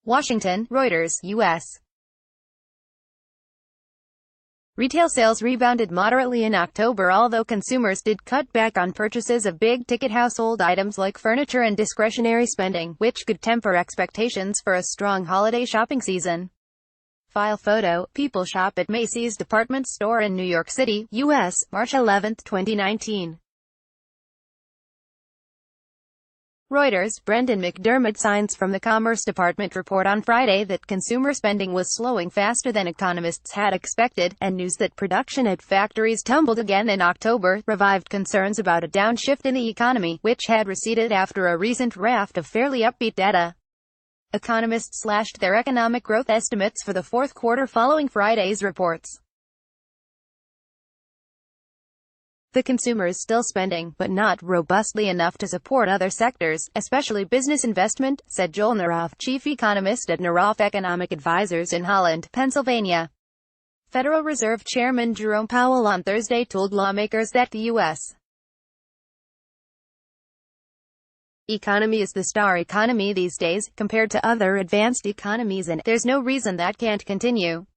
Washington, Reuters, U.S. Retail sales rebounded moderately in October, although consumers did cut back on purchases of big-ticket household items like furniture and discretionary spending, which could temper expectations for a strong holiday shopping season. File photo: people shop at Macy's department store in New York City, U.S., March 11, 2019. Reuters. Brendan McDermott. Signs from the Commerce Department report on Friday that consumer spending was slowing faster than economists had expected, and news that production at factories tumbled again in October revived concerns about a downshift in the economy, which had receded after a recent raft of fairly upbeat data. Economists slashed their economic growth estimates for the fourth quarter following Friday's reports. The consumer is still spending, but not robustly enough to support other sectors, especially business investment, said Joel Naroff, chief economist at Naroff Economic Advisors in Holland, Pennsylvania. Federal Reserve Chairman Jerome Powell on Thursday told lawmakers that the U.S. economy is the star economy these days, compared to other advanced economies, and there's no reason that can't continue.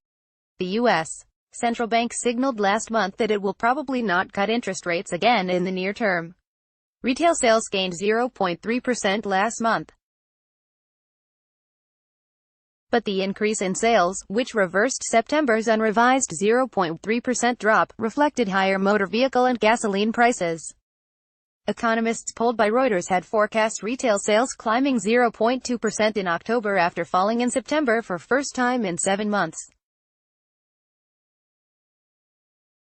The U.S. Central Bank signaled last month that it will probably not cut interest rates again in the near term. Retail sales gained 0.3% last month. But the increase in sales, which reversed September's unrevised 0.3% drop, reflected higher motor vehicle and gasoline prices. Economists polled by Reuters had forecast retail sales climbing 0.2% in October after falling in September for first time in 7 months.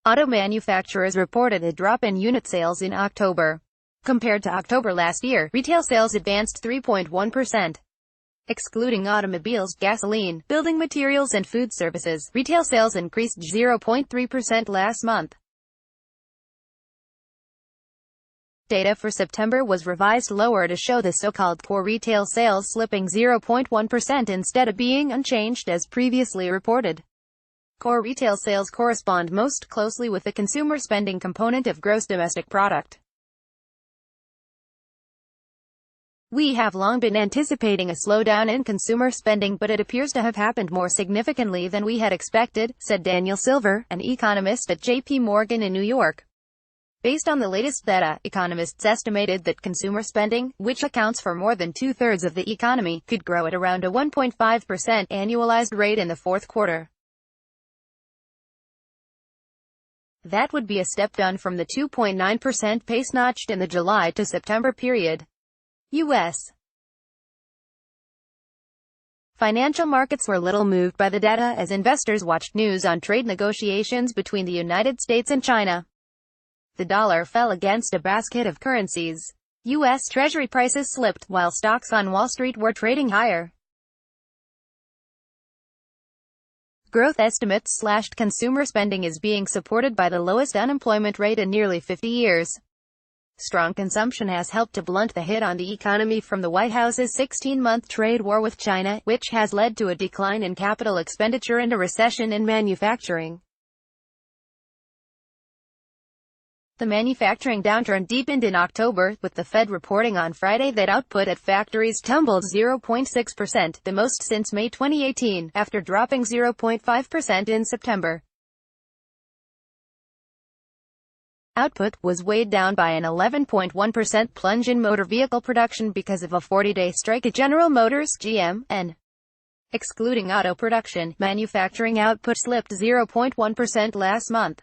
Auto manufacturers reported a drop in unit sales in October. Compared to October last year, retail sales advanced 3.1%. Excluding automobiles, gasoline, building materials and food services, retail sales increased 0.3% last month. Data for September was revised lower to show the so-called core retail sales slipping 0.1% instead of being unchanged as previously reported. Core retail sales correspond most closely with the consumer spending component of gross domestic product. We have long been anticipating a slowdown in consumer spending, but it appears to have happened more significantly than we had expected, said Daniel Silver, an economist at J.P. Morgan in New York. Based on the latest data, economists estimated that consumer spending, which accounts for more than two-thirds of the economy, could grow at around a 1.5% annualized rate in the fourth quarter. That would be a step down from the 2.9% pace notched in the July to September period. U.S. financial markets were little moved by the data as investors watched news on trade negotiations between the United States and China. The dollar fell against a basket of currencies. U.S. Treasury prices slipped, while stocks on Wall Street were trading higher. Growth estimates slashed. Consumer spending is being supported by the lowest unemployment rate in nearly 50 years. Strong consumption has helped to blunt the hit on the economy from the White House's 16-month trade war with China, which has led to a decline in capital expenditure and a recession in manufacturing. The manufacturing downturn deepened in October, with the Fed reporting on Friday that output at factories tumbled 0.6%, the most since May 2018, after dropping 0.5% in September. Output was weighed down by an 11.1% plunge in motor vehicle production because of a 40-day strike at General Motors, GM, and excluding auto production, manufacturing output slipped 0.1% last month.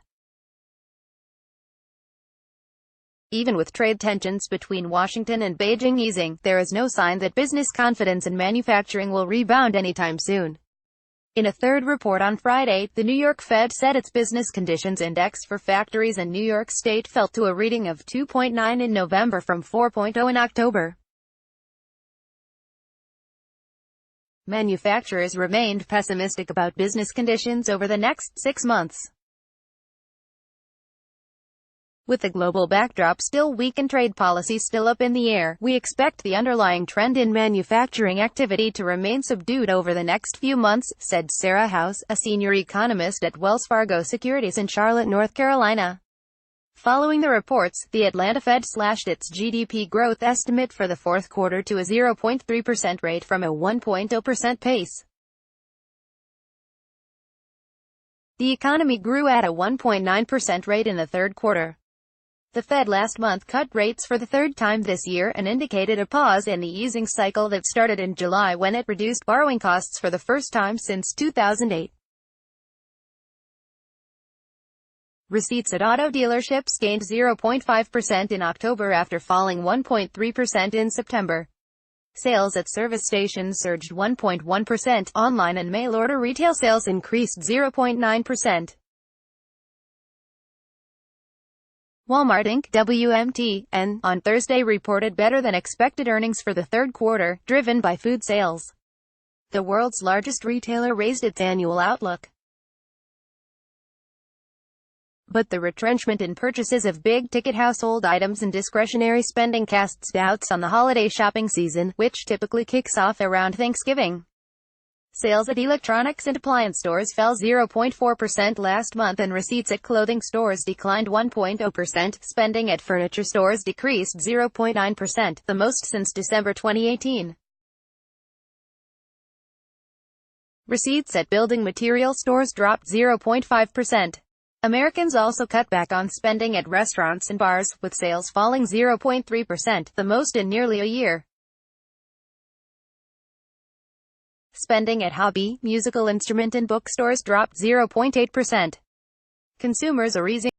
Even with trade tensions between Washington and Beijing easing, there is no sign that business confidence in manufacturing will rebound anytime soon. In a third report on Friday, the New York Fed said its Business Conditions Index for factories in New York State fell to a reading of 2.9 in November from 4.0 in October. Manufacturers remained pessimistic about business conditions over the next 6 months. With the global backdrop still weak and trade policy still up in the air, we expect the underlying trend in manufacturing activity to remain subdued over the next few months, said Sarah House, a senior economist at Wells Fargo Securities in Charlotte, North Carolina. Following the reports, the Atlanta Fed slashed its GDP growth estimate for the fourth quarter to a 0.3% rate from a 1.0% pace. The economy grew at a 1.9% rate in the third quarter. The Fed last month cut rates for the third time this year and indicated a pause in the easing cycle that started in July when it reduced borrowing costs for the first time since 2008. Receipts at auto dealerships gained 0.5% in October after falling 1.3% in September. Sales at service stations surged 1.1%. Online and mail-order retail sales increased 0.9%. Walmart Inc. (WMT) on Thursday reported better-than-expected earnings for the third quarter, driven by food sales. The world's largest retailer raised its annual outlook. But the retrenchment in purchases of big-ticket household items and discretionary spending casts doubts on the holiday shopping season, which typically kicks off around Thanksgiving. Sales at electronics and appliance stores fell 0.4% last month and receipts at clothing stores declined 1.0%. Spending at furniture stores decreased 0.9%, the most since December 2018. Receipts at building material stores dropped 0.5%. Americans also cut back on spending at restaurants and bars, with sales falling 0.3%, the most in nearly a year. Spending at hobby, musical instrument and bookstores dropped 0.8%. Consumers are easing